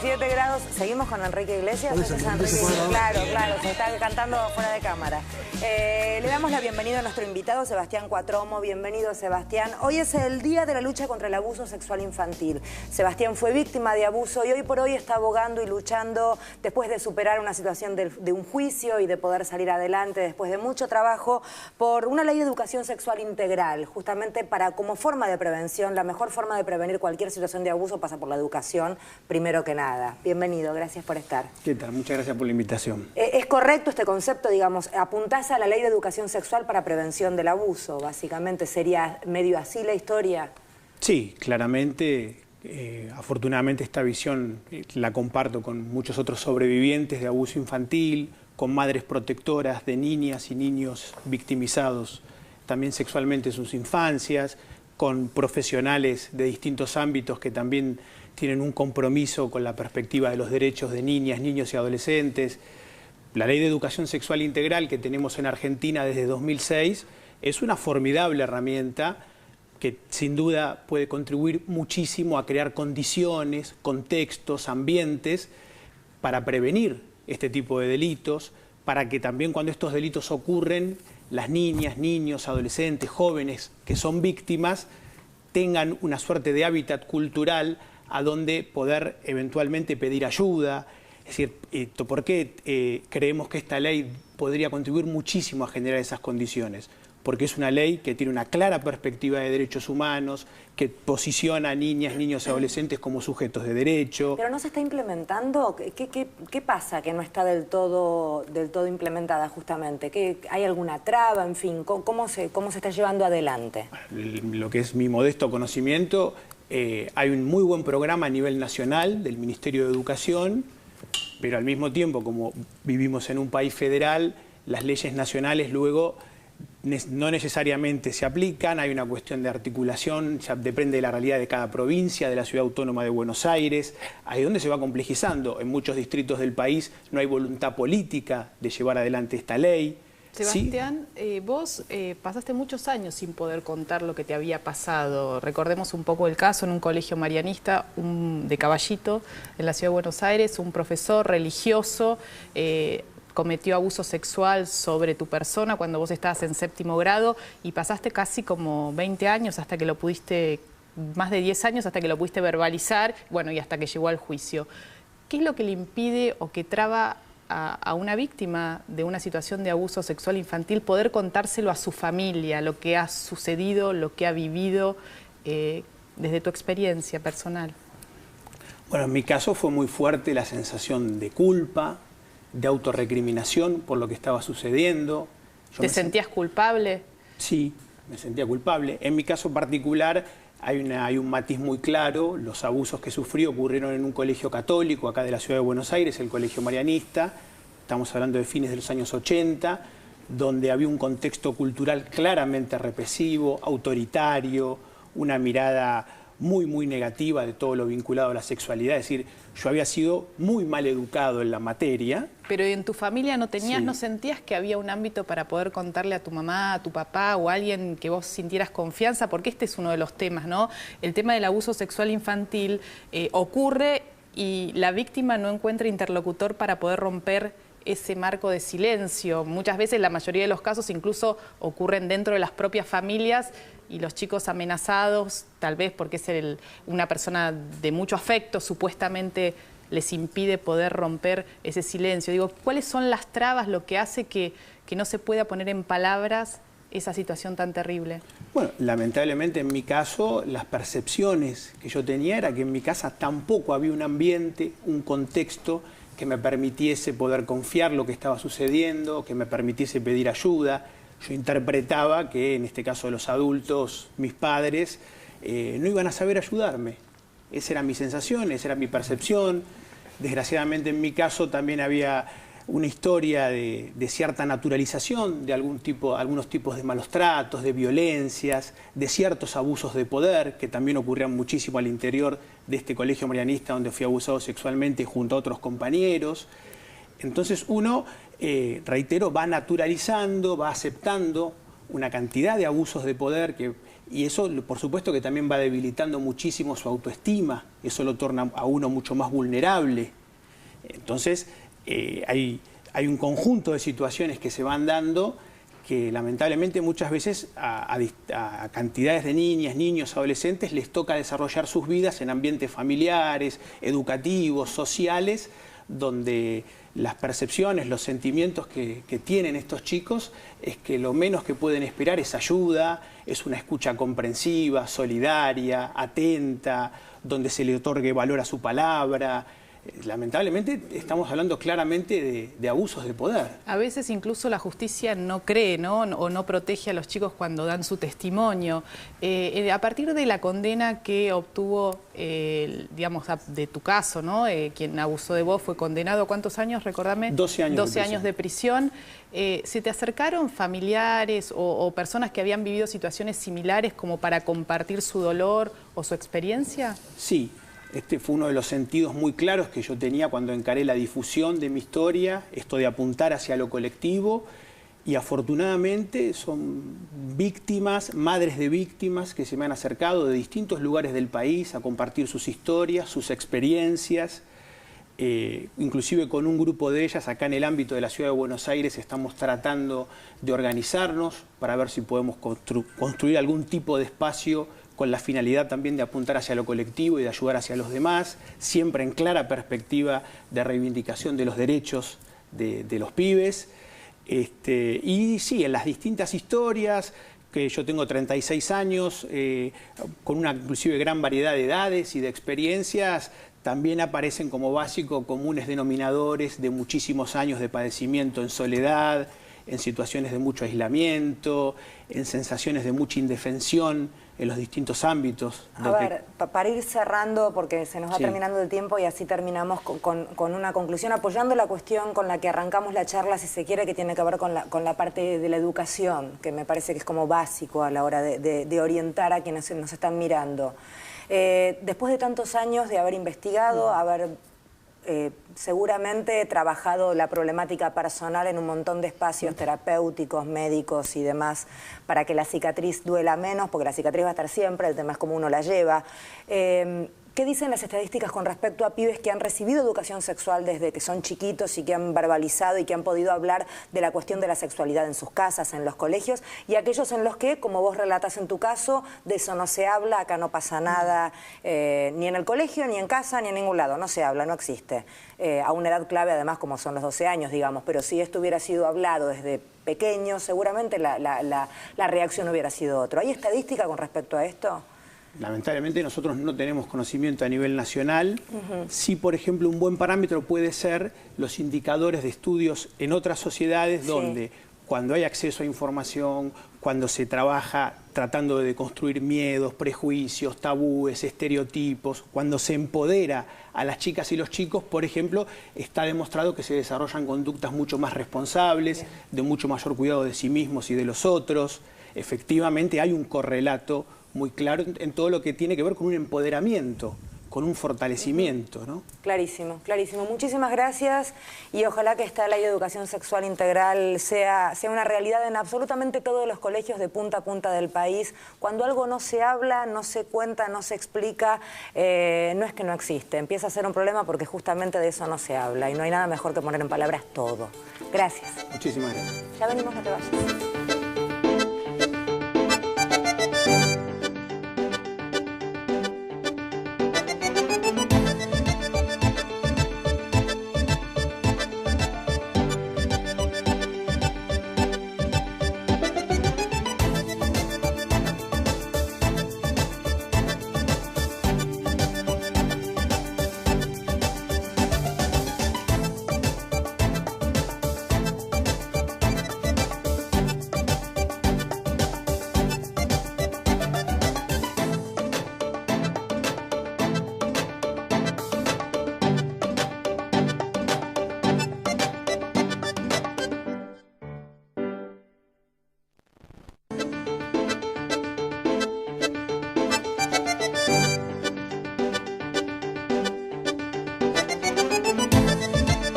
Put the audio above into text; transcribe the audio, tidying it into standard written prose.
17 grados. Seguimos con Enrique Iglesias. Claro, se está cantando fuera de cámara. Le damos la bienvenida a nuestro invitado, Sebastián Cuatromo. Bienvenido, Sebastián. Hoy es el Día de la Lucha contra el Abuso Sexual Infantil. Sebastián fue víctima de abuso y hoy por hoy está abogando y luchando después de superar una situación de un juicio y de poder salir adelante después de mucho trabajo por una ley de educación sexual integral, justamente para como forma de prevención. La mejor forma de prevenir cualquier situación de abuso pasa por la educación, primero que nada. Bienvenido, gracias por estar. ¿Qué tal? Muchas gracias por la invitación. ¿Es correcto este concepto, digamos, apuntás a la ley de educación sexual para prevención del abuso? Básicamente, ¿sería medio así la historia? Sí, claramente, afortunadamente esta visión la comparto con muchos otros sobrevivientes de abuso infantil, con madres protectoras de niñas y niños victimizados también sexualmente en sus infancias, con profesionales de distintos ámbitos que también tienen un compromiso con la perspectiva de los derechos de niñas, niños y adolescentes. La Ley de Educación Sexual Integral que tenemos en Argentina desde 2006 es una formidable herramienta que sin duda puede contribuir muchísimo a crear condiciones, contextos, ambientes para prevenir este tipo de delitos, para que también cuando estos delitos ocurren, las niñas, niños, adolescentes, jóvenes que son víctimas tengan una suerte de hábitat cultural a donde poder eventualmente pedir ayuda. Es decir, ¿por qué creemos que esta ley podría contribuir muchísimo a generar esas condiciones? Porque es una ley que tiene una clara perspectiva de derechos humanos, que posiciona a niñas, niños y adolescentes como sujetos de derecho. ¿Pero no se está implementando? ¿Qué pasa que no está del todo implementada justamente? ¿Hay alguna traba? En fin, ¿cómo se está llevando adelante? Lo que es mi modesto conocimiento, hay un muy buen programa a nivel nacional del Ministerio de Educación, pero al mismo tiempo, como vivimos en un país federal, las leyes nacionales luego no necesariamente se aplican, hay una cuestión de articulación, ya depende de la realidad de cada provincia, de la Ciudad Autónoma de Buenos Aires, ahí donde se va complejizando. En muchos distritos del país no hay voluntad política de llevar adelante esta ley. Sebastián, ¿sí? Vos pasaste muchos años sin poder contar lo que te había pasado. Recordemos un poco el caso en un colegio marianista de Caballito, en la Ciudad de Buenos Aires, un profesor religioso cometió abuso sexual sobre tu persona cuando vos estabas en 7º grado y pasaste casi como 20 años hasta que lo pudiste, más de 10 años hasta que lo pudiste verbalizar, bueno, y hasta que llegó al juicio. ¿Qué es lo que le impide o que traba a una víctima de una situación de abuso sexual infantil poder contárselo a su familia, lo que ha sucedido, lo que ha vivido, desde tu experiencia personal? Bueno, en mi caso fue muy fuerte la sensación de culpa, de autorrecriminación por lo que estaba sucediendo. ¿Te sentías culpable? Sí, me sentía culpable. En mi caso particular hay un matiz muy claro. Los abusos que sufrí ocurrieron en un colegio católico acá de la Ciudad de Buenos Aires, el Colegio Marianista. Estamos hablando de fines de los años 80, donde había un contexto cultural claramente represivo, autoritario, una mirada muy negativa de todo lo vinculado a la sexualidad. Es decir, yo había sido muy mal educado en la materia. Pero en tu familia no tenías, sí, ¿no sentías que había un ámbito para poder contarle a tu mamá, a tu papá o a alguien que vos sintieras confianza? Porque este es uno de los temas, ¿no? El tema del abuso sexual infantil ocurre y la víctima no encuentra interlocutor para poder romper ese marco de silencio. Muchas veces, la mayoría de los casos incluso ocurren dentro de las propias familias y los chicos amenazados, tal vez porque es una persona de mucho afecto, supuestamente les impide poder romper ese silencio. Digo, ¿cuáles son las trabas, lo que hace que no se pueda poner en palabras esa situación tan terrible? Bueno, lamentablemente en mi caso, las percepciones que yo tenía era que en mi casa tampoco había un ambiente, un contexto que me permitiese poder confiar lo que estaba sucediendo, que me permitiese pedir ayuda. Yo interpretaba que, en este caso los adultos, mis padres, no iban a saber ayudarme. Esa era mi sensación, esa era mi percepción. Desgraciadamente en mi caso también había una historia de cierta naturalización de algunos tipos de malos tratos, de violencias, de ciertos abusos de poder, que también ocurrían muchísimo al interior de este colegio marianista donde fui abusado sexualmente junto a otros compañeros. Entonces uno, reitero, va naturalizando, va aceptando una cantidad de abusos de poder y eso, por supuesto, que también va debilitando muchísimo su autoestima, eso lo torna a uno mucho más vulnerable. Entonces, hay un conjunto de situaciones que se van dando que lamentablemente muchas veces a cantidades de niñas, niños, adolescentes les toca desarrollar sus vidas en ambientes familiares, educativos, sociales, donde las percepciones, los sentimientos que tienen estos chicos es que lo menos que pueden esperar es ayuda, es una escucha comprensiva, solidaria, atenta, donde se le otorgue valor a su palabra. Lamentablemente estamos hablando claramente de abusos de poder. A veces incluso la justicia no cree, ¿no? O no protege a los chicos cuando dan su testimonio. A partir de la condena que obtuvo, digamos, de tu caso, ¿no? Quien abusó de vos fue condenado, ¿cuántos años? Recordame. 12 años. 12 años de prisión. ¿Se te acercaron familiares o personas que habían vivido situaciones similares como para compartir su dolor o su experiencia? Sí. Este fue uno de los sentidos muy claros que yo tenía cuando encaré la difusión de mi historia, esto de apuntar hacia lo colectivo, y afortunadamente son víctimas, madres de víctimas que se me han acercado de distintos lugares del país a compartir sus historias, sus experiencias. Inclusive con un grupo de ellas acá en el ámbito de la Ciudad de Buenos Aires estamos tratando de organizarnos para ver si podemos construir algún tipo de espacio con la finalidad también de apuntar hacia lo colectivo y de ayudar hacia los demás, siempre en clara perspectiva de reivindicación de los derechos de los pibes. Y sí, en las distintas historias, que yo tengo 36 años, con una inclusive gran variedad de edades y de experiencias, también aparecen como básico comunes denominadores de muchísimos años de padecimiento en soledad, en situaciones de mucho aislamiento, en sensaciones de mucha indefensión en los distintos ámbitos. A ver, para ir cerrando, porque se nos va terminando el tiempo y así terminamos con una conclusión, apoyando la cuestión con la que arrancamos la charla, si se quiere, que tiene que ver con la parte de la educación, que me parece que es como básico a la hora de orientar a quienes nos están mirando. Después de tantos años de haber investigado, haber seguramente trabajado la problemática personal en un montón de espacios terapéuticos, médicos y demás, para que la cicatriz duela menos, porque la cicatriz va a estar siempre, el tema es cómo uno la lleva. ¿Qué dicen las estadísticas con respecto a pibes que han recibido educación sexual desde que son chiquitos y que han verbalizado y que han podido hablar de la cuestión de la sexualidad en sus casas, en los colegios, y aquellos en los que, como vos relatas en tu caso, de eso no se habla, acá no pasa nada, ni en el colegio, ni en casa, ni en ningún lado, no se habla, no existe? A una edad clave, además, como son los 12 años, digamos, pero si esto hubiera sido hablado desde pequeño, seguramente la reacción hubiera sido otra. ¿Hay estadística con respecto a esto? Lamentablemente nosotros no tenemos conocimiento a nivel nacional. Sí, por ejemplo, un buen parámetro puede ser los indicadores de estudios en otras sociedades donde cuando hay acceso a información, cuando se trabaja tratando de construir miedos, prejuicios, tabúes, estereotipos, cuando se empodera a las chicas y los chicos, por ejemplo, está demostrado que se desarrollan conductas mucho más responsables, de mucho mayor cuidado de sí mismos y de los otros. Efectivamente hay un correlato muy claro en todo lo que tiene que ver con un empoderamiento, con un fortalecimiento, ¿no? Clarísimo, clarísimo. Muchísimas gracias y ojalá que esta ley de educación sexual integral sea una realidad en absolutamente todos los colegios de punta a punta del país. Cuando algo no se habla, no se cuenta, no se explica, no es que no existe. Empieza a ser un problema porque justamente de eso no se habla y no hay nada mejor que poner en palabras todo. Gracias. Muchísimas gracias. Ya venimos, no te vayas.